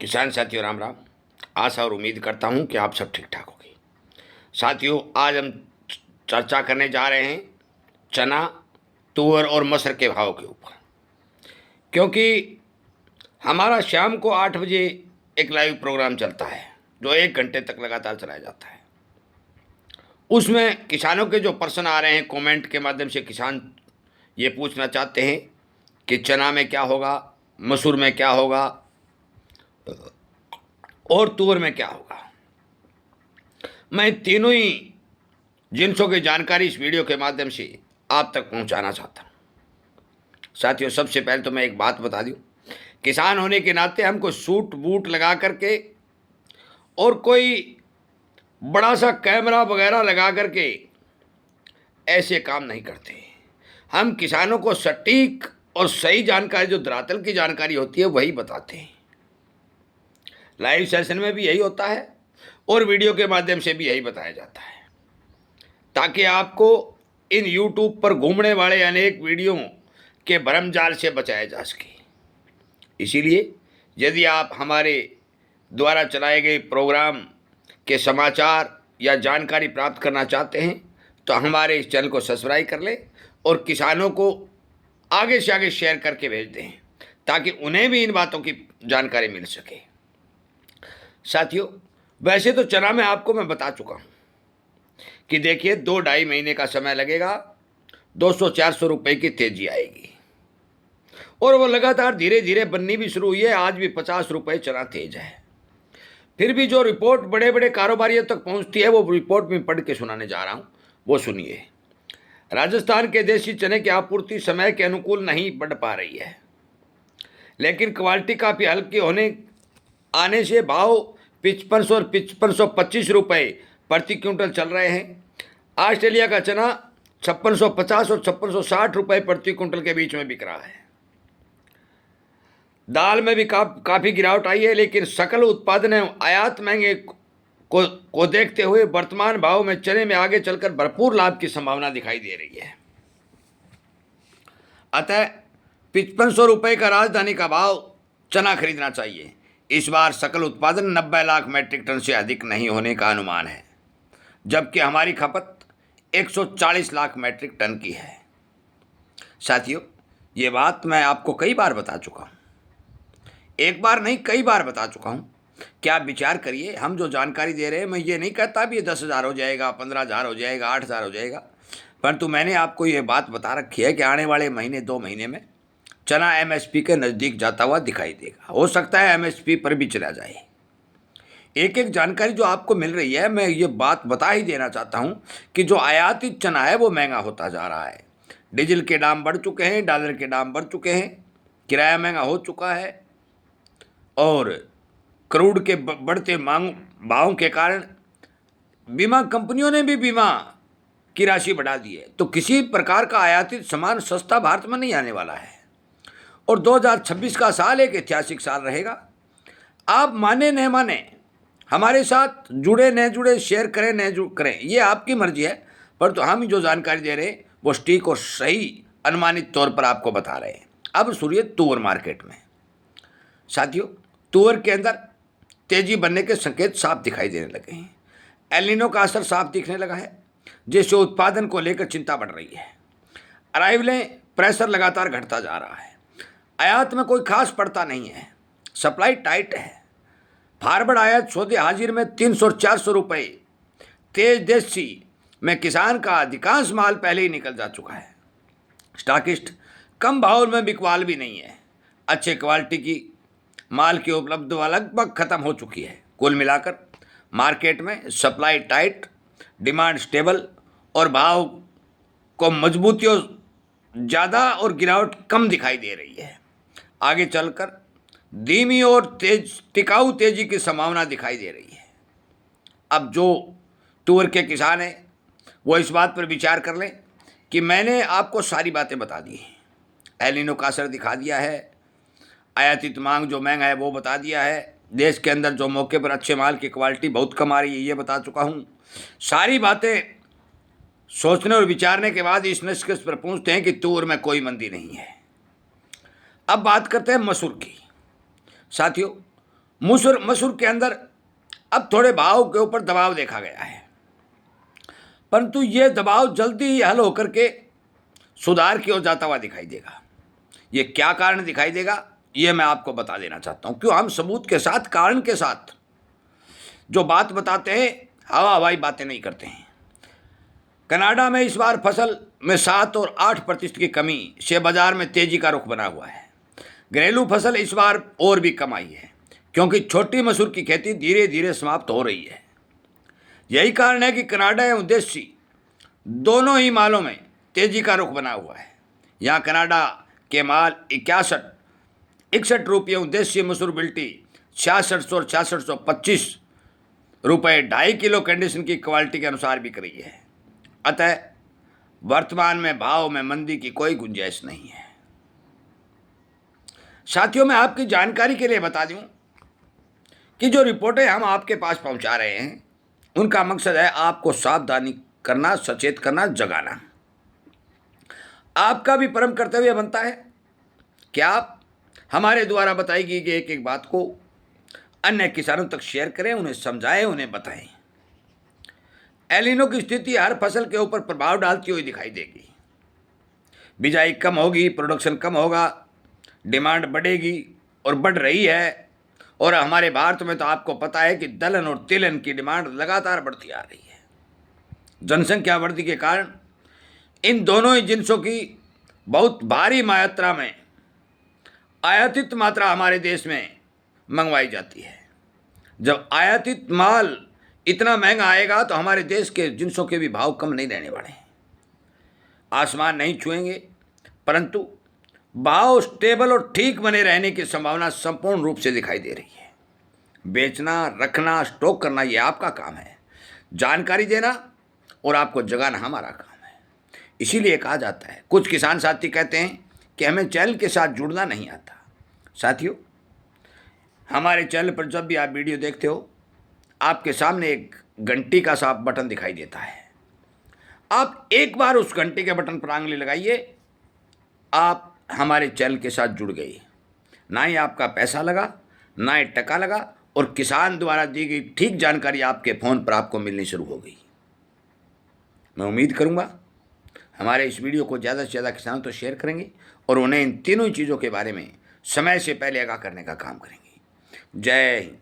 किसान साथियों राम राम। आशा और उम्मीद करता हूं कि आप सब ठीक ठाक होंगे। साथियों, आज हम चर्चा करने जा रहे हैं चना, तुअर और मटर के भाव के ऊपर, क्योंकि हमारा शाम को 8 बजे एक लाइव प्रोग्राम चलता है जो 1 घंटे तक लगातार चलाया जाता है। उसमें किसानों के जो प्रश्न आ रहे हैं कमेंट के माध्यम से, किसान ये पूछना चाहते हैं कि चना में क्या होगा, मसूर में क्या होगा और तुअर में क्या होगा। मैं तीनों ही जिनसों की जानकारी इस वीडियो के माध्यम से आप तक पहुंचाना चाहता हूं। साथियों, सबसे पहले तो मैं एक बात बता दूं, किसान होने के नाते हमको सूट बूट लगा करके और कोई बड़ा सा कैमरा वगैरह लगा करके ऐसे काम नहीं करते। हम किसानों को सटीक और सही जानकारी, जो धरातल की जानकारी होती है, वही बताते हैं। लाइव सेशन में भी यही होता है और वीडियो के माध्यम से भी यही बताया जाता है, ताकि आपको इन यूट्यूब पर घूमने वाले अनेक वीडियो के भरमजाल से बचाया जा सके। इसीलिए यदि आप हमारे द्वारा चलाए गए प्रोग्राम के समाचार या जानकारी प्राप्त करना चाहते हैं तो हमारे इस चैनल को सब्सक्राइब कर लें और किसानों को आगे से आगे शेयर करके भेज दें, ताकि उन्हें भी इन बातों की जानकारी मिल सके। साथियों, वैसे तो चना में आपको मैं बता चुका हूँ कि देखिए 2-2.5 महीने का समय लगेगा, 200-400 रुपये की तेजी आएगी और वो लगातार धीरे धीरे बननी भी शुरू हुई है। आज भी 50 रुपये चना तेज है। फिर भी जो रिपोर्ट बड़े बड़े कारोबारियों तक पहुंचती है, वो रिपोर्ट में पढ़ के सुनाने जा रहा हूं, वो सुनिए। राजस्थान के देसी चने की आपूर्ति समय के अनुकूल नहीं बढ़ पा रही है, लेकिन क्वालिटी काफ़ी हल्की होने आने से भाव 5500 और 5525 रुपये प्रति क्विंटल चल रहे हैं। ऑस्ट्रेलिया का चना 5650 और 5660 रुपये प्रति क्विंटल के बीच में बिक रहा है। दाल में भी काफ़ी गिरावट आई है, लेकिन सकल उत्पादन एवं आयात महंगे को देखते हुए वर्तमान भाव में चने में आगे चलकर भरपूर लाभ की संभावना दिखाई दे रही है। अतः 5500 रुपये का राजधानी का भाव चना खरीदना चाहिए। इस बार सकल उत्पादन 90 लाख मैट्रिक टन से अधिक नहीं होने का अनुमान है, जबकि हमारी खपत 140 लाख मैट्रिक टन की है। साथियों, ये बात मैं आपको कई बार बता चुका हूँ, एक बार नहीं कई बार बता चुका हूँ। क्या आप विचार करिए, हम जो जानकारी दे रहे हैं, मैं ये नहीं कहता भी ये 10,000 हो जाएगा, 15,000 हो जाएगा, 8,000 हो जाएगा, परंतु मैंने आपको ये बात बता रखी है कि आने वाले महीने 2 महीने में चना MSP के नज़दीक जाता हुआ दिखाई देगा। हो सकता है MSP पर भी चला जाए। एक एक जानकारी जो आपको मिल रही है, मैं ये बात बता ही देना चाहता हूँ कि जो आयातित चना है वो महंगा होता जा रहा है। डीजल के दाम बढ़ चुके हैं, डॉलर के दाम बढ़ चुके हैं, किराया महंगा हो चुका है और क्रूड के बढ़ते भावों के कारण बीमा कंपनियों ने भी बीमा की राशि बढ़ा दी है। तो किसी प्रकार का आयातित सामान सस्ता भारत में नहीं आने वाला है और 2026 का साल एक ऐतिहासिक साल रहेगा। आप माने न माने, हमारे साथ जुड़े न जुड़े, शेयर करें न करें, ये आपकी मर्जी है, पर तो हम जो जानकारी दे रहे हैं वो सटीक और सही अनुमानित तौर पर आपको बता रहे हैं। अब सुनिए तुअर मार्केट में। साथियों, तुअर के अंदर तेजी बनने के संकेत साफ दिखाई देने लगे हैं। एल नीनो का असर साफ दिखने लगा है, जिससे उत्पादन को लेकर चिंता बढ़ रही है। अराइवलें प्रेशर लगातार घटता जा रहा है। आयात में कोई खास पड़ता नहीं है, सप्लाई टाइट है। फारवर्ड आयात सौदे हाजिर में 300 और 400 रुपये। तेज देशी में किसान का अधिकांश माल पहले ही निकल जा चुका है। स्टॉकिस्ट कम भाव में बिकवाल भी नहीं है। अच्छे क्वालिटी की माल की उपलब्धता लगभग खत्म हो चुकी है। कुल मिलाकर मार्केट में सप्लाई टाइट, डिमांड स्टेबल और भाव को मजबूती ज़्यादा और गिरावट कम दिखाई दे रही है। आगे चलकर धीमी और टिकाऊ तेजी की संभावना दिखाई दे रही है। अब जो तुअर के किसान हैं वो इस बात पर विचार कर लें कि मैंने आपको सारी बातें बता दी हैं। एल नीनो का असर दिखा दिया है, आयातित मांग जो महंगा है वो बता दिया है, देश के अंदर जो मौके पर अच्छे माल की क्वालिटी बहुत कम आ रही है ये बता चुका हूँ। सारी बातें सोचने और विचारने के बाद इस निष्कर्ष पर पहुँचते हैं कि तुअर में कोई मंदी नहीं है। अब बात करते हैं मसूर की। साथियों, मसूर मसूर के अंदर अब थोड़े भाव के ऊपर दबाव देखा गया है, परंतु ये दबाव जल्दी ही हल होकर के सुधार की ओर जाता हुआ दिखाई देगा। ये क्या कारण दिखाई देगा ये मैं आपको बता देना चाहता हूँ। क्यों हम सबूत के साथ, कारण के साथ जो बात बताते हैं, हवा हवाई बातें नहीं करते हैं। कनाडा में इस बार फसल में 7 और 8% की कमी से बाजार में तेजी का रुख बना हुआ है। घरेलू फसल इस बार और भी कम आई है, क्योंकि छोटी मसूर की खेती धीरे धीरे समाप्त हो रही है। यही कारण है कि कनाडा एवं देशी दोनों ही मालों में तेजी का रुख बना हुआ है। यहाँ कनाडा के माल 61 रुपये, देशी मसूर बिल्टी 6600 और 6625 रुपये 2.5 किलो कंडीशन की क्वालिटी के अनुसार बिक रही है। अतः वर्तमान में भाव में मंदी की कोई गुंजाइश नहीं है। साथियों, मैं आपकी जानकारी के लिए बता दूं कि जो रिपोर्टें हम आपके पास पहुंचा रहे हैं उनका मकसद है आपको सावधानी करना, सचेत करना, जगाना। आपका भी परम कर्तव्य बनता है कि आप हमारे द्वारा बताई गई एक एक बात को अन्य किसानों तक शेयर करें, उन्हें समझाएं, उन्हें बताएं। एलिनो की स्थिति हर फसल के ऊपर प्रभाव डालती हुई दिखाई देगी। बिजाई कम होगी, प्रोडक्शन कम होगा, डिमांड बढ़ेगी और बढ़ रही है। और हमारे भारत में तो आपको पता है कि दलहन और तिलहन की डिमांड लगातार बढ़ती आ रही है। जनसंख्या वृद्धि के कारण इन दोनों ही जिन्सों की बहुत भारी मात्रा में आयातित मात्रा हमारे देश में मंगवाई जाती है। जब आयातित माल इतना महंगा आएगा तो हमारे देश के जिन्सों के भी भाव कम नहीं रहने वाले हैं, आसमान नहीं छुएंगे, परंतु भाव स्टेबल और ठीक बने रहने की संभावना संपूर्ण रूप से दिखाई दे रही है। बेचना, रखना, स्टॉक करना ये आपका काम है, जानकारी देना और आपको जगाना हमारा काम है। इसीलिए कहा जाता है, कुछ किसान साथी कहते हैं कि हमें चैनल के साथ जुड़ना नहीं आता। साथियों, हमारे चैनल पर जब भी आप वीडियो देखते हो आपके सामने एक घंटी का सा बटन दिखाई देता है। आप एक बार उस घंटी के बटन पर आंगली लगाइए, आप हमारे चैनल के साथ जुड़ गई। ना ही आपका पैसा लगा, ना ही टका लगा, और किसान द्वारा दी गई ठीक जानकारी आपके फ़ोन पर आपको मिलनी शुरू हो गई। मैं उम्मीद करूंगा हमारे इस वीडियो को ज़्यादा से ज़्यादा किसानों तो शेयर करेंगे और उन्हें इन तीनों चीज़ों के बारे में समय से पहले आगाह करने का काम करेंगे। जय हिंद।